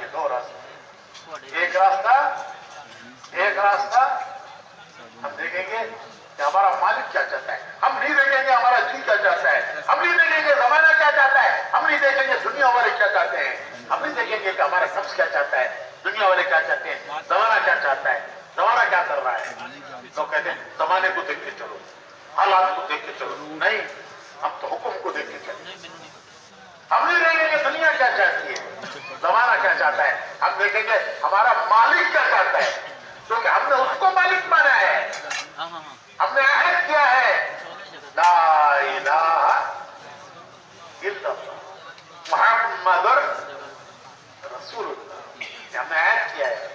کے دو راستے. ایک راستہ ہم دیکھیں گے کہ ہمارا مالک کیا چاہتا ہے. ہم نہیں دیکھیں گے ہمارا جی کیا چاہتا ہے. ہم نہیں دیکھیں گے زمانہ کیا چاہتا ہے. ہم نہیں دیکھیں گے دنیا والے کیا چاہتے ہیں. ہم نہیں دیکھیں گے کہ ہمارا نفس کیا چاہتا ہے, دنیا والے کیا چاہتے ہیں, زمانہ کیا چاہتا ہے, زمانہ کیا کر رہا ہے. تو کہتے ہیں زمانے کو دیکھ کے چلو, حالات کو دیکھ کے چلو. نہیں, ہم تو حکم کو دیکھ کے چلو. ہم نہیں دیکھیں گے دنیا کیا چاہتی ہے, زمانہ کیا چاہتا ہے. ہم دیکھیں گے ہمارا مالک کیا چاہتا ہے, کیونکہ ہم نے اس کو مالک مانا ہے. ہم نے عہد کیا ہے لا الہ الا اللہ محمد رسول اللہ. ہم نے عہد کیا ہے.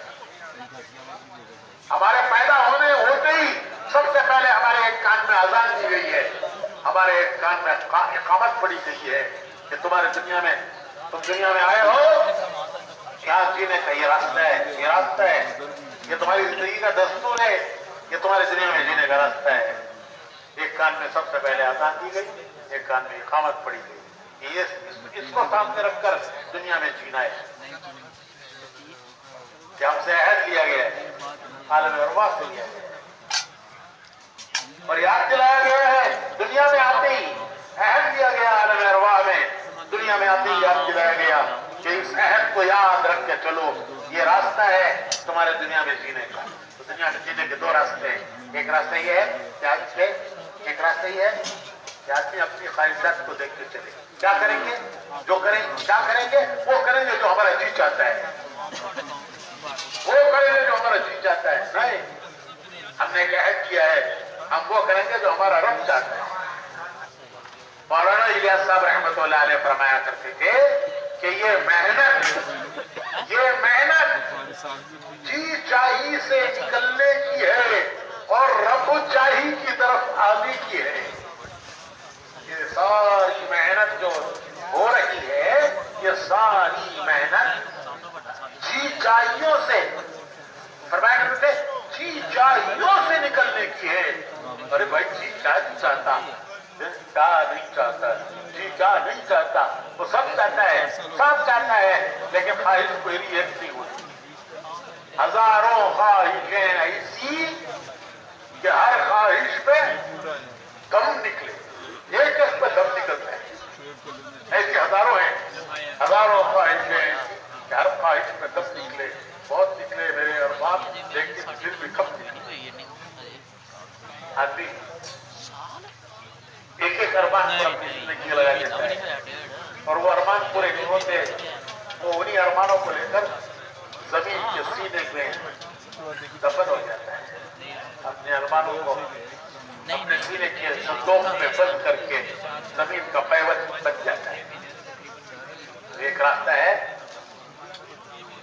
ہمارے پیدا ہوتے ہی سب سے پہلے ہمارے ایک کان میں اذان دی گئی ہے, ہمارے ایک کان میں اقامت پڑی گئی ہے کہ تمہارے تم دنیا میں آئے ہو, کیا جینے کا یہ راستہ ہے, یہ راستہ ہے, یہ تمہاری زندگی کا دستور ہے, یہ تمہاری دنیا میں جینے کا راستہ ہے. ایک کان میں سب سے پہلے اذان دی گئی, ایک کان میں اقامت پڑی گئی. اس کو سامنے رکھ کر دنیا میں جینا ہے کہ ہم سے عہد لیا گیا ہے, عالم ارواح سے لیا گیا ہے, اور یاد دلایا گیا ہے دنیا میں آتے ہی. عہد دیا گیا عالم ارواح میں, دنیا میں آتے ہی یاد دلایا گیا کہ اس عہد کو یاد رکھ کے چلو, یہ راستہ ہے تمہارے دنیا میں جینے کا. تو دنیا میں جینے کے دو راستے ہیں. ایک راستہ یہ ہے, ایک راستہ یہ ہے کہ آدمی اپنی خواہشات کو دیکھ کے چلے. کیا کریں گے, کیا کریں گے, وہ کریں گے جو ہمارا جی چاہتا ہے, وہ کریں گے جو ہمارا جی چاہتا ہے. نہیں, ہم نے ایک عہد کیا ہے, ہم وہ کریں گے جو ہمارا رب چاہتا ہے. مولانا الیاس صاحب رحمۃ اللہ علیہ فرمایا کرتے تھے کہ یہ محنت جی چاہی سے نکلنے کی ہے اور رب چاہی کی طرف آنے کی ہے. یہ ساری محنت جو ہو رہی ہے, یہ ساری محنت جی چاہیوں سے, فرمایا کرتے تھے جی چاہیوں سے نکلنے کی ہے. ارے بھائی, جی چاہ نہیں چاہتا, جی چاہ نہیں چاہتا, وہ سب چاہتا ہے, سب چاہتا ہے, لیکن خواہش کوئی ایک نہیں ہوتی. ہزاروں خواہشیں ایسی کہ ہر خواہش پہ دم نکلے, ایک ایک پہ دم نکلتا ہے. ایسی ہزاروں ہیں, ہزاروں خواہشیں کہ ہر خواہش پہ دم نکلے. بہت نکلے میرے اور باپ, لیکن پھر بھی کم نکلے. آدمی ایک ایک ارمان پر اپنی زندگی لگا دیتا ہے, اور وہ ارمان پورے نہیں ہوتے. وہ انہی ارمانوں کو لے کر زمین کے سینے میں دفن ہو جاتا ہے. اپنے ارمانوں کو اپنے سینے کے صندوق میں بند کر کے زمین کا پیوند بن جاتا ہے. ایک راستہ